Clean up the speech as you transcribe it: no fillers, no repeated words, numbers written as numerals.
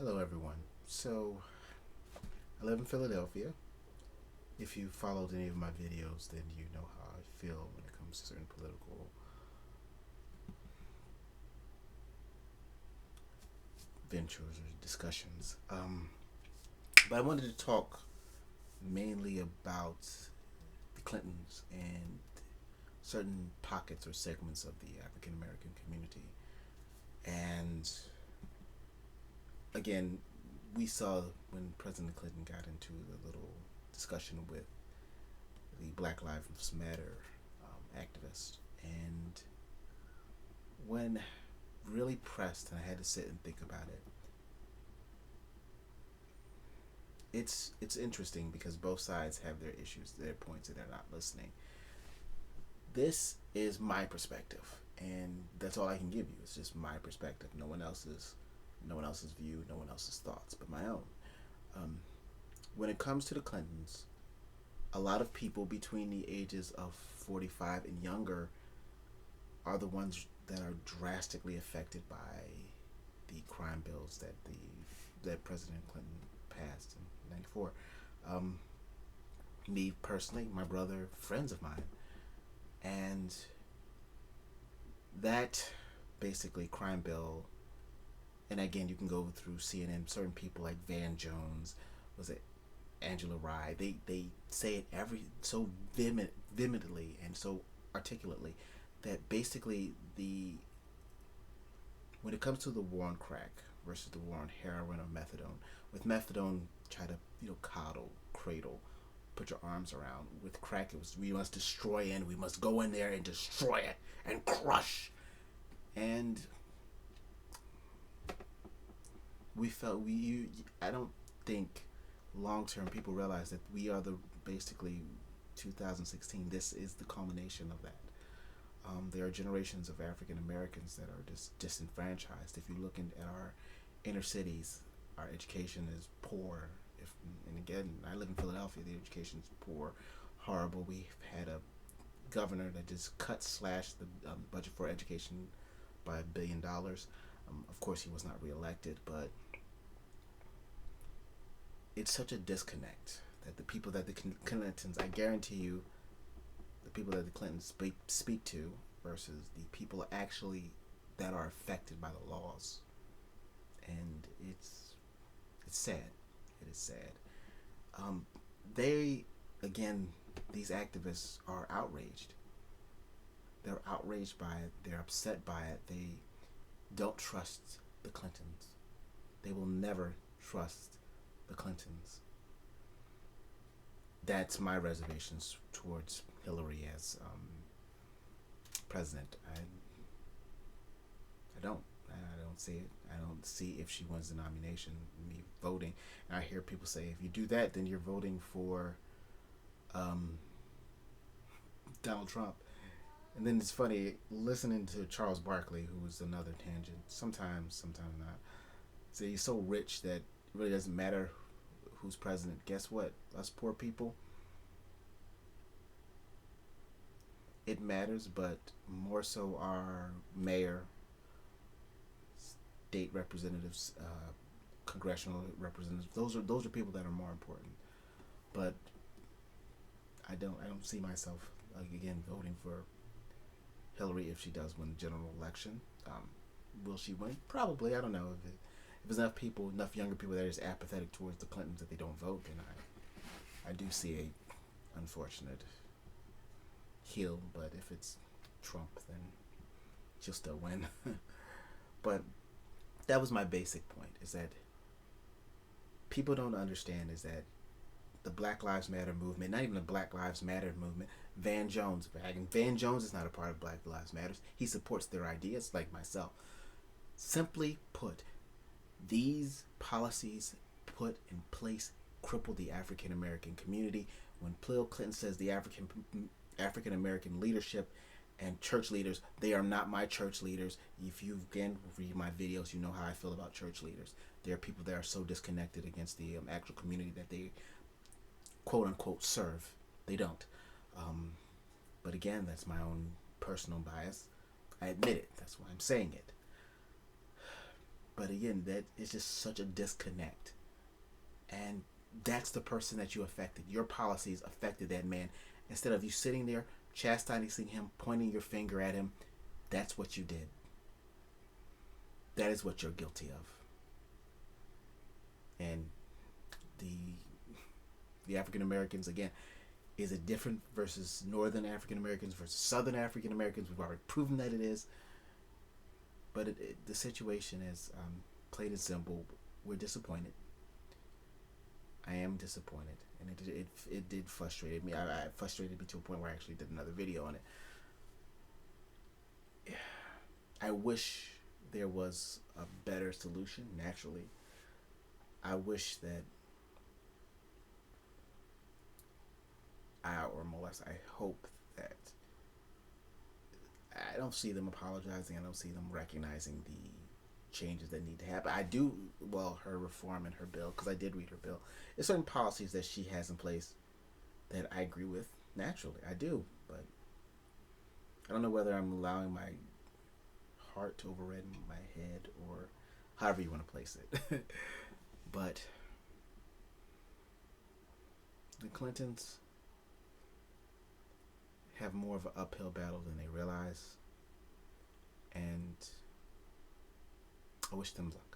Hello, everyone. So, I live in Philadelphia. If you followed any of my videos, then you know how I feel when it comes to certain political ventures or discussions. But I wanted to talk mainly about the Clintons and certain pockets or segments of the African American community. And again, we saw when President Clinton got into the little discussion with the Black Lives Matter activist. And when really pressed, and I had to sit and think about it, it's interesting because both sides have their issues, their points, and they're not listening. This is my perspective, and that's all I can give you. It's just my perspective. No one else's view, no one else's thoughts, but my own. Um, when it comes to the Clintons, a lot of people between the ages of 45 and younger are the ones that are drastically affected by the crime bills that President Clinton passed in '94. Um, Me personally, my brother, friends of mine, and that basically crime bill. And again, you can go through CNN. Certain people like Van Jones, was it Angela Rye? They say it every so vehemently and so articulately that basically the when it comes to the war on crack versus the war on heroin or methadone, with methadone, try to coddle, cradle, put your arms around. With crack, it was we must destroy and we must go in there and destroy it and crush. And we felt I don't think long term people realize that we are the basically 2016. This is the culmination of that. There are generations of African Americans that are just disenfranchised. If you look at our inner cities, our education is poor. And again, I live in Philadelphia. The education is poor, horrible. We've had a governor that just slashed the budget for education by $1 billion. Of course, he was not reelected, but it's such a disconnect that the people that the Clintons, I guarantee you, the people that the Clintons speak to versus the people actually that are affected by the laws, and it's sad. It is sad. Um, they again, these activists are outraged. They're outraged by it. They're upset by it. They don't trust the Clintons. They will never trust the Clintons. That's my reservations towards Hillary as president. I don't. I don't see it. I don't see if she wins the nomination, me voting. And I hear people say, if you do that, then you're voting for um, Donald Trump. And then it's funny listening to Charles Barkley, who was another tangent. Sometimes not. So he's so rich that it really doesn't matter who's president. Guess what? Us poor people, it matters, but more so our mayor, state representatives, congressional representatives. Those are people that are more important. But I don't see myself again voting for Hillary if she does win the general election. Will she win? Probably. I don't know if there's enough people, enough younger people that are just apathetic towards the Clintons that they don't vote. Then I do see a unfortunate heel. But if it's Trump, then she'll still win. But that was my basic point: is that people don't understand is that the Black Lives Matter movement, not even the Black Lives Matter movement, Van Jones is not a part of Black Lives Matters. He supports their ideas like myself. Simply put, these policies put in place cripple the African American community. When Bill Clinton says the African American leadership and church leaders, they are not my church leaders. If you again read my videos, you know how I feel about church leaders. There are people that are so disconnected against the actual community that they quote unquote serve. They don't. Um, but again, that's my own personal bias. I admit it. That's why I'm saying it. But again, that is just such a disconnect. And that's the person that you affected. Your policies affected that man. Instead of you sitting there chastising him, pointing your finger at him, that's what you did. That is what you're guilty of. And the African Americans, again, is it different versus Northern African Americans versus Southern African Americans? We've already proven that it is. But the situation is plain and simple. We're disappointed. I am disappointed, and it did frustrate me. I frustrated me to a point where I actually did another video on it. I wish there was a better solution. Naturally, I wish that or more or less, I hope that I don't see them apologizing. I don't see them recognizing the changes that need to happen. I do, well, her reform and her bill, because I did read her bill. There's certain policies that she has in place that I agree with. Naturally, I do, but I don't know whether I'm allowing my heart to override my head or however you want to place it. But the Clintons have more of an uphill battle than they realize, and I wish them luck.